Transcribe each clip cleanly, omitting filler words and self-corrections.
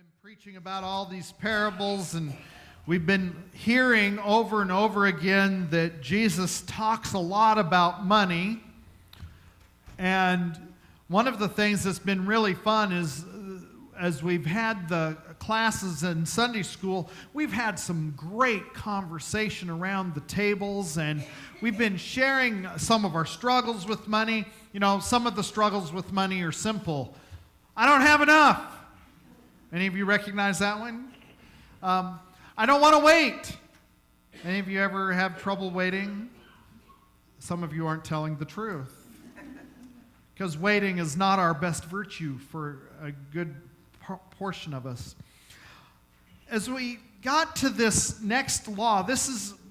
been preaching about all these parables, and we've been hearing over and over again that Jesus talks a lot about money. And one of the things that's been really fun is as we've had the classes in Sunday school, we've had some great conversation around the tables, and we've been sharing some of our struggles with money. You know, some of the struggles with money are simple. I don't have enough. Any of you recognize that one? I don't want to wait. Any of you ever have trouble waiting? Some of you aren't telling the truth. Because waiting is not our best virtue for a good portion of us. As we got to this next law,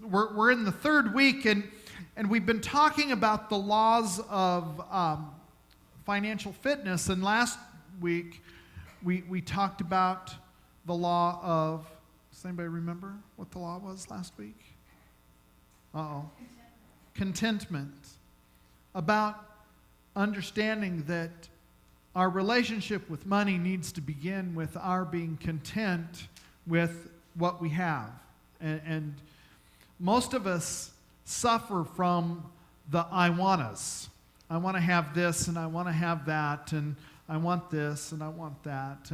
we're in the third week, and we've been talking about the laws of financial fitness. And last week, we talked about the law of, does anybody remember what the law was last week? Contentment. About understanding that our relationship with money needs to begin with our being content with what we have. And most of us suffer from the I wannas. I want to have this, and I want to have that, and I want this, and I want that.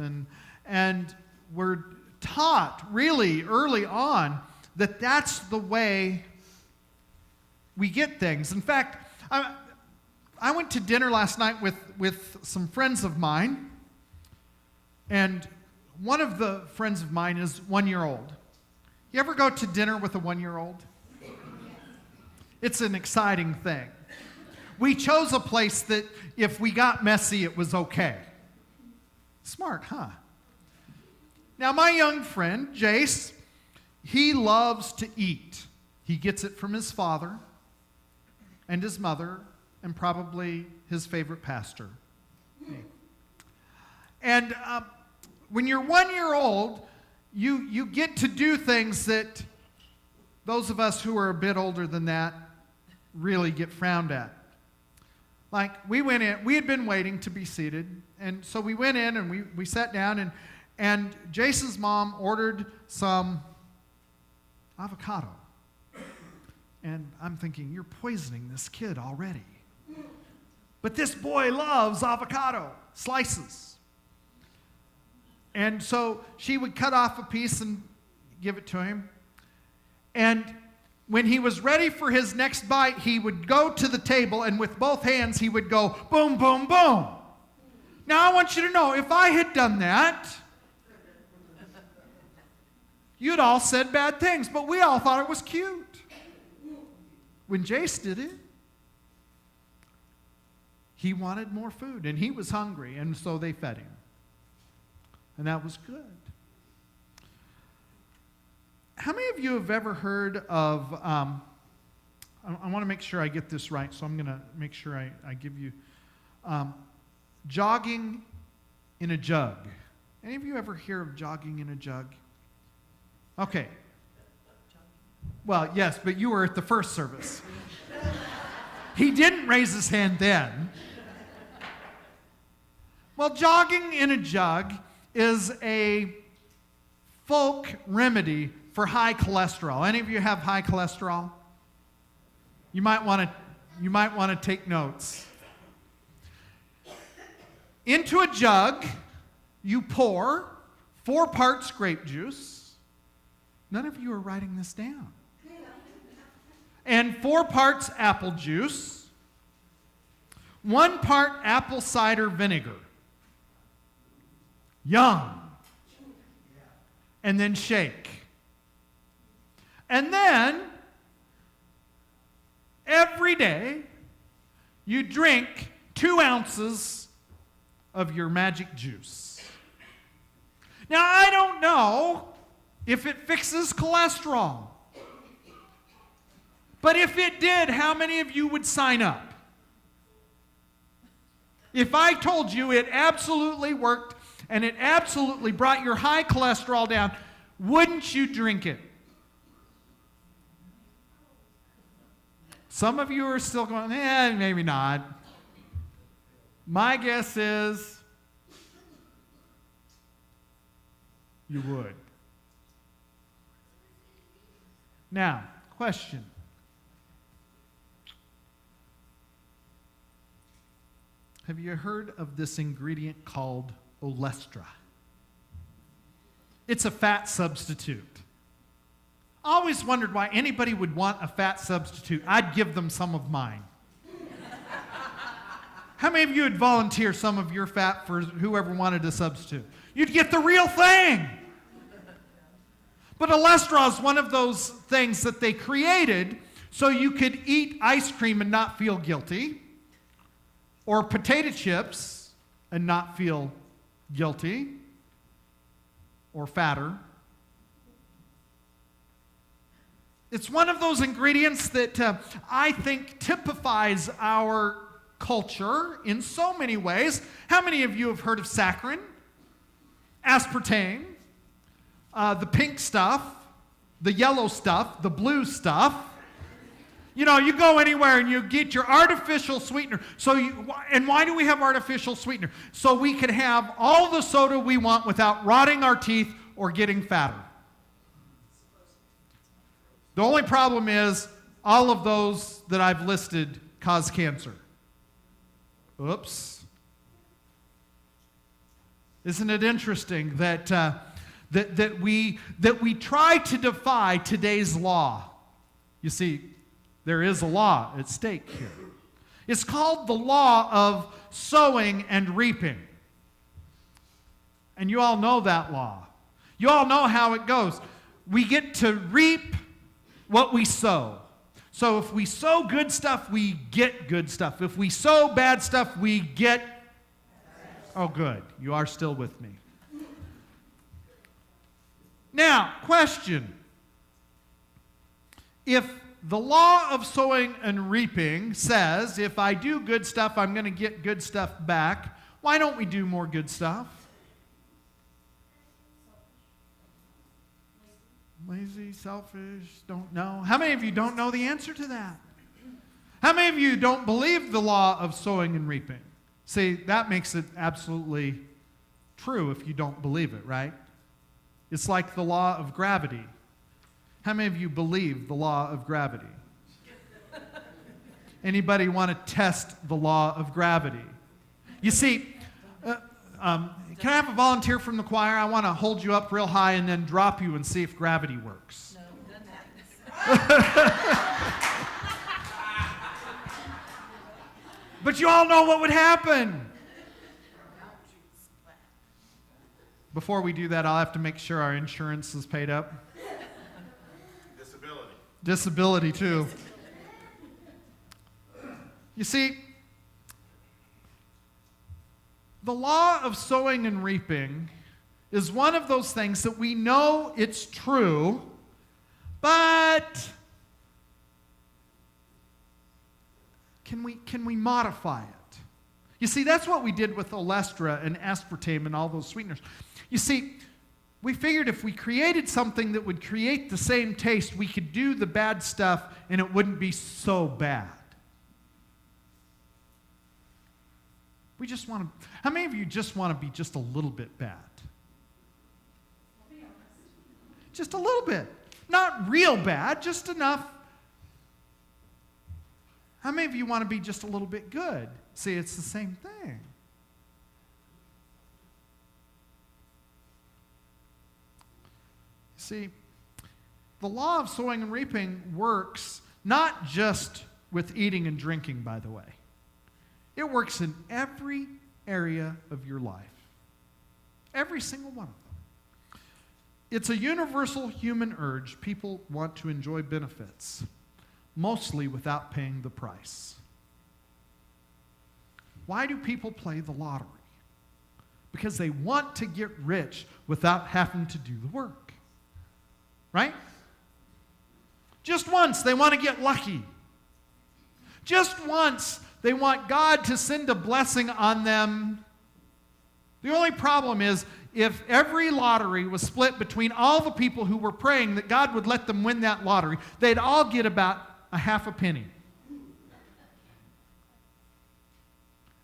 And we're taught really early on that that's the way we get things. In fact, I went to dinner last night with some friends of mine, and one of the friends of mine is 1 year old. You ever go to dinner with a 1 year old? It's an exciting thing. We chose a place that if we got messy, it was okay. Smart, huh? Now, my young friend, Jace, he loves to eat. He gets it from his father and his mother and probably his favorite pastor. And when you're 1 year old, you get to do things that those of us who are a bit older than that really get frowned at. Like, we went in, we had been waiting to be seated, and so we went in and we sat down, and Jason's mom ordered some avocado. And I'm thinking, you're poisoning this kid already. But this boy loves avocado slices. And so she would cut off a piece and give it to him. And when he was ready for his next bite, he would go to the table, and with both hands, he would go, boom, boom, boom. Now, I want you to know, if I had done that, you'd all said bad things, but we all thought it was cute. When Jace did it, he wanted more food, and he was hungry, and so they fed him. And that was good. How many of you have ever heard of, I want to make sure I get this right, so I'm going to make sure I give you, jogging in a jug. Any of you ever hear of jogging in a jug? Okay. Well, yes, but you were at the first service. He didn't raise his hand then. Well, jogging in a jug is a folk remedy for high cholesterol. Any of you have high cholesterol? You might want to take notes. Into a jug, you pour 4 parts grape juice. None of you are writing this down. And 4 parts apple juice. 1 part apple cider vinegar. Yum. And then shake. And then, every day, you drink 2 ounces of your magic juice. Now, I don't know if it fixes cholesterol. But if it did, how many of you would sign up? If I told you it absolutely worked and it absolutely brought your high cholesterol down, wouldn't you drink it? Some of you are still going, maybe not. My guess is you would. Now, question. Have you heard of this ingredient called olestra? It's a fat substitute. I always wondered why anybody would want a fat substitute. I'd give them some of mine. How many of you would volunteer some of your fat for whoever wanted a substitute? You'd get the real thing. But olestra is one of those things that they created so you could eat ice cream and not feel guilty, or potato chips and not feel guilty or fatter. It's one of those ingredients that I think typifies our culture in so many ways. How many of you have heard of saccharin, aspartame, the pink stuff, the yellow stuff, the blue stuff? You know, you go anywhere and you get your artificial sweetener. And why do we have artificial sweetener? So we can have all the soda we want without rotting our teeth or getting fatter. The only problem is all of those that I've listed cause cancer. Oops. Isn't it interesting that we try to defy today's law? You see, there is a law at stake here. It's called the law of sowing and reaping. And you all know that law. You all know how it goes. We get to reap what we sow. So if we sow good stuff, we get good stuff. If we sow bad stuff, we get... Oh, good. You are still with me. Now, question. If the law of sowing and reaping says, if I do good stuff, I'm going to get good stuff back, why don't we do more good stuff? Lazy, selfish, don't know. How many of you don't know the answer to that? How many of you don't believe the law of sowing and reaping? See, that makes it absolutely true if you don't believe it, right? It's like the law of gravity. How many of you believe the law of gravity? Anybody want to test the law of gravity? You see, can I have a volunteer from the choir? I want to hold you up real high and then drop you and see if gravity works. No, doesn't happen. But you all know what would happen. Before we do that, I'll have to make sure our insurance is paid up. Disability. Disability, too. You see, the law of sowing and reaping is one of those things that we know it's true, but can we modify it? You see, that's what we did with olestra and aspartame and all those sweeteners. You see, we figured if we created something that would create the same taste, we could do the bad stuff and it wouldn't be so bad. We just want to, how many of you just want to be just a little bit bad? Just a little bit. Not real bad, just enough. How many of you want to be just a little bit good? See, it's the same thing. See, the law of sowing and reaping works not just with eating and drinking, by the way. It works in every area of your life. Every single one of them. It's a universal human urge. People want to enjoy benefits, mostly without paying the price. Why do people play the lottery? Because they want to get rich without having to do the work. Right? Just once, they want to get lucky. Just once, they want God to send a blessing on them. The only problem is, if every lottery was split between all the people who were praying that God would let them win that lottery, they'd all get about a half a penny.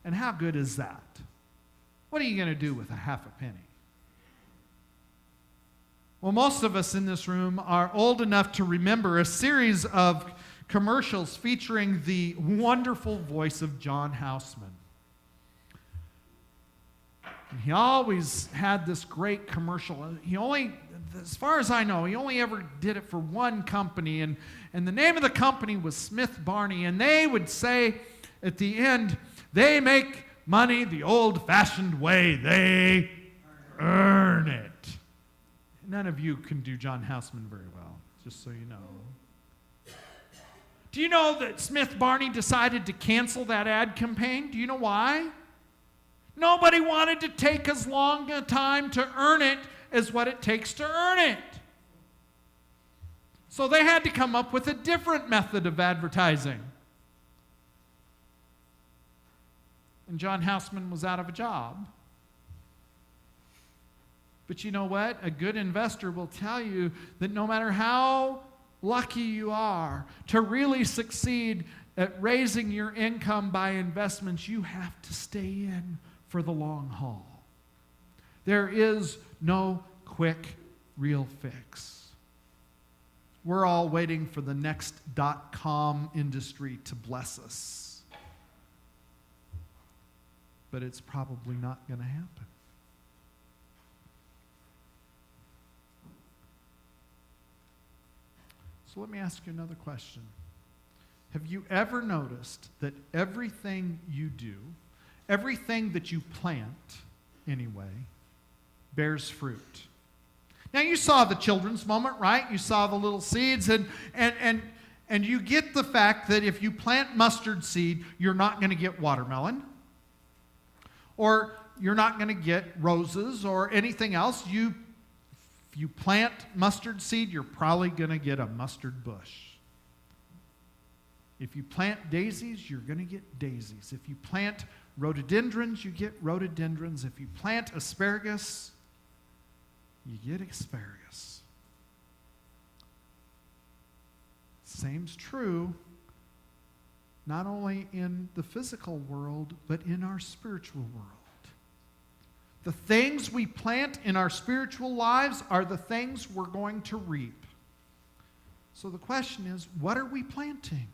And how good is that? What are you going to do with a half a penny? Well, most of us in this room are old enough to remember a series of commercials featuring the wonderful voice of John Houseman. And he always had this great commercial. He only, as far as I know, he only ever did it for one company, and the name of the company was Smith Barney, and they would say at the end, they make money the old-fashioned way. They earn it. None of you can do John Houseman very well, just so you know. Do you know that Smith Barney decided to cancel that ad campaign? Do you know why? Nobody wanted to take as long a time to earn it as what it takes to earn it. So they had to come up with a different method of advertising. And John Houseman was out of a job. But you know what? A good investor will tell you that no matter how lucky you are to really succeed at raising your income by investments, you have to stay in for the long haul. There is no quick, real fix. We're all waiting for the next .com industry to bless us. But it's probably not going to happen. So let me ask you another question. Have you ever noticed that everything you do, everything that you plant, anyway, bears fruit? Now, you saw the children's moment, right? You saw the little seeds, and you get the fact that if you plant mustard seed, you're not going to get watermelon, or you're not going to get roses or anything else. If you plant mustard seed, you're probably going to get a mustard bush. If you plant daisies, you're going to get daisies. If you plant rhododendrons, you get rhododendrons. If you plant asparagus, you get asparagus. Same's true not only in the physical world, but in our spiritual world. The things we plant in our spiritual lives are the things we're going to reap. So the question is, what are we planting?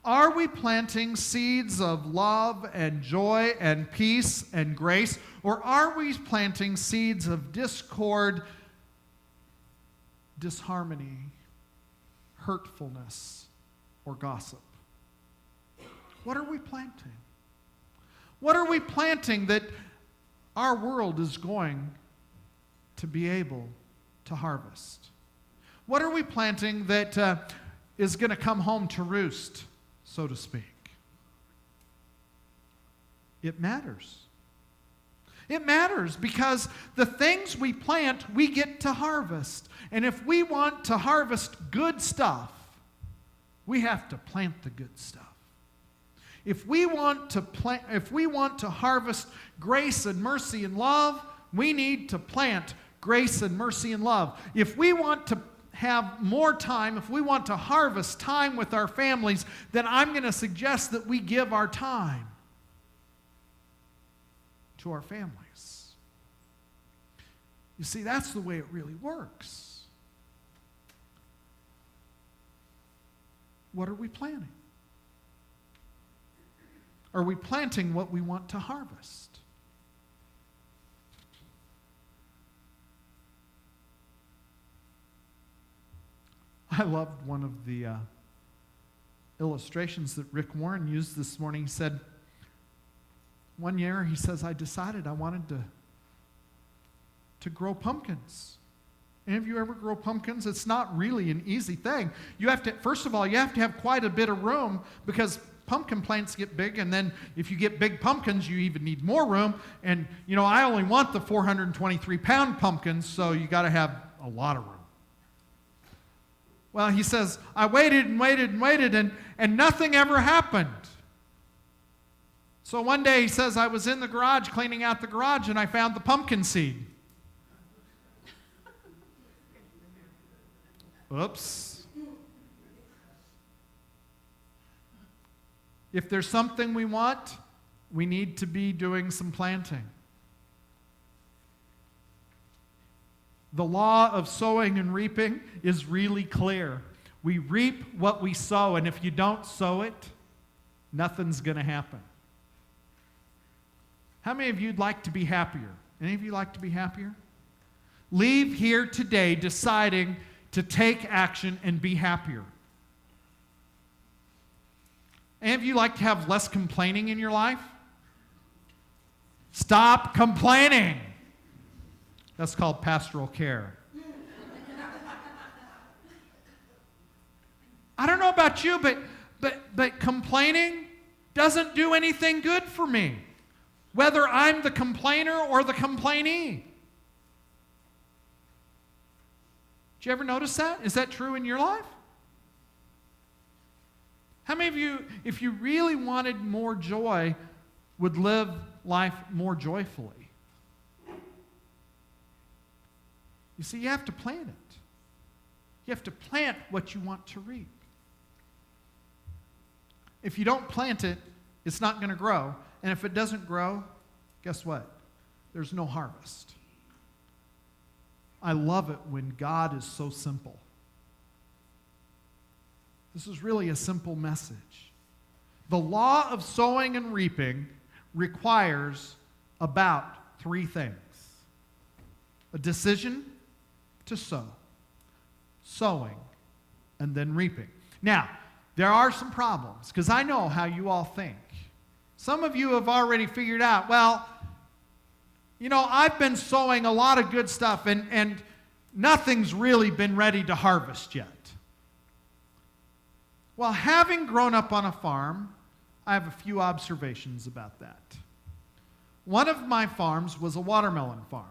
Are we planting seeds of love and joy and peace and grace? Or are we planting seeds of discord, disharmony, hurtfulness, or gossip? What are we planting? What are we planting that our world is going to be able to harvest? What are we planting that is going to come home to roost, so to speak? It matters. It matters because the things we plant, we get to harvest. And if we want to harvest good stuff, we have to plant the good stuff. If we want to harvest grace and mercy and love, we need to plant grace and mercy and love. If we want to have more time, if we want to harvest time with our families, then I'm going to suggest that we give our time to our families. You see, that's the way it really works. What are we planting? Are we planting what we want to harvest? I loved one of the illustrations that Rick Warren used this morning. He said, one year, he says, I decided I wanted to grow pumpkins. Any of you ever grow pumpkins? It's not really an easy thing. First of all, you have to have quite a bit of room because pumpkin plants get big, and then if you get big pumpkins, you even need more room. And, I only want the 423-pound pumpkins, so you got to have a lot of room. Well, he says, I waited and waited and waited, and nothing ever happened. So one day, he says, I was in the garage, cleaning out the garage, and I found the pumpkin seed. Oops. If there's something we want, we need to be doing some planting. The law of sowing and reaping is really clear. We reap what we sow, and if you don't sow it, nothing's going to happen. How many of you would like to be happier? Any of you like to be happier? Leave here today deciding to take action and be happier. Any of you like to have less complaining in your life? Stop complaining. That's called pastoral care. I don't know about you, but complaining doesn't do anything good for me, whether I'm the complainer or the complainee. Did you ever notice that? Is that true in your life? How many of you, if you really wanted more joy, would live life more joyfully? You see, you have to plant it. You have to plant what you want to reap. If you don't plant it, it's not going to grow. And if it doesn't grow, guess what? There's no harvest. I love it when God is so simple. This is really a simple message. The law of sowing and reaping requires about 3 things: a decision to sow, sowing, and then reaping. Now, there are some problems, because I know how you all think. Some of you have already figured out, well, you know, I've been sowing a lot of good stuff, and nothing's really been ready to harvest yet. Well, having grown up on a farm, I have a few observations about that. One of my farms was a watermelon farm.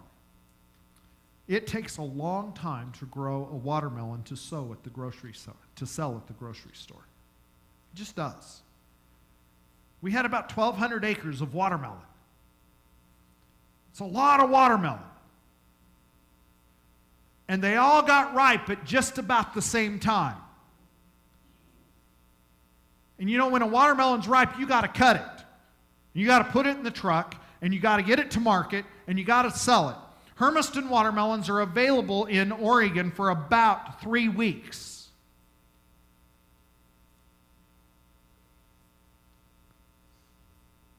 It takes a long time to grow a watermelon to sell at the grocery store. It just does. We had about 1,200 acres of watermelon. It's a lot of watermelon. And they all got ripe at just about the same time. And you know, when a watermelon's ripe, you got to cut it. You got to put it in the truck, and you got to get it to market, and you got to sell it. Hermiston watermelons are available in Oregon for about 3 weeks.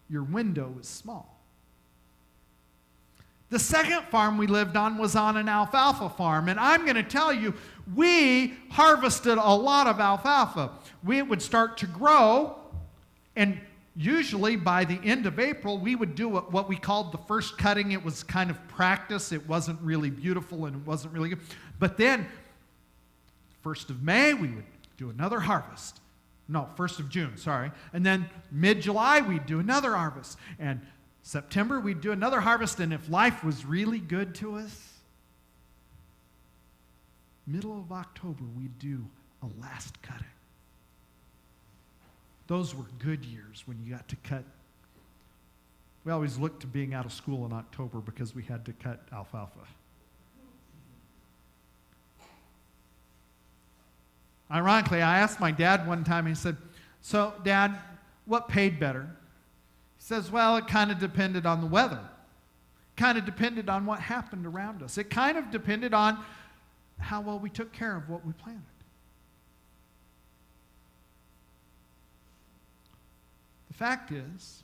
Your window is small. The second farm we lived on was on an alfalfa farm, and I'm going to tell you, we harvested a lot of alfalfa. It would start to grow, and usually by the end of April, we would do what we called the first cutting. It was kind of practice. It wasn't really beautiful, and it wasn't really good. But then, 1st of May, we would do another harvest. No, 1st of June, sorry. And then mid-July, we'd do another harvest. And September, we'd do another harvest. And if life was really good to us, middle of October, we'd do a last cutting. Those were good years when you got to cut. We always looked to being out of school in October because we had to cut alfalfa. Ironically, I asked my dad one time, he said, "So, Dad, what paid better?" He says, "Well, it kind of depended on the weather. Kind of depended on what happened around us. It kind of depended on how well we took care of what we planted." The fact is,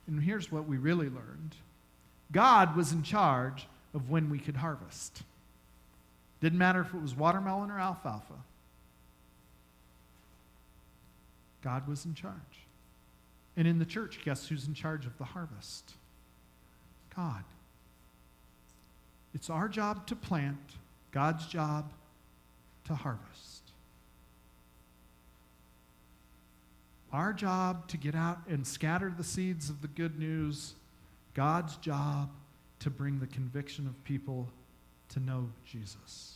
and here's what we really learned, God was in charge of when we could harvest. Didn't matter if it was watermelon or alfalfa. God was in charge. And in the church, guess who's in charge of the harvest? God. It's our job to plant, God's job to harvest. Our job to get out and scatter the seeds of the good news, God's job to bring the conviction of people to know Jesus.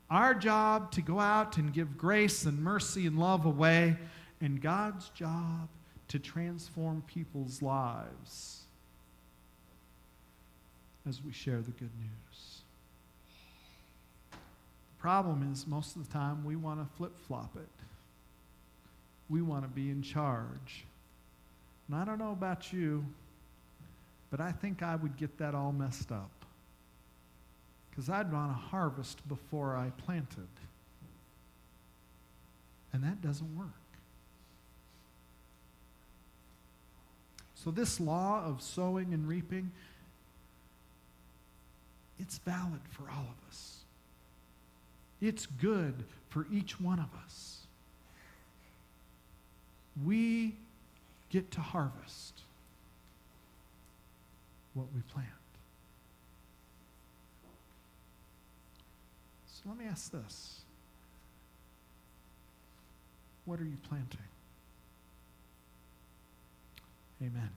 Our job to go out and give grace and mercy and love away, and God's job to transform people's lives as we share the good news. The problem is, most of the time, we want to flip-flop it. We want to be in charge. And I don't know about you, but I think I would get that all messed up. because I'd want to harvest before I planted. And that doesn't work. So this law of sowing and reaping, it's valid for all of us. It's good for each one of us. We get to harvest what we plant. So let me ask this. What are you planting? Amen.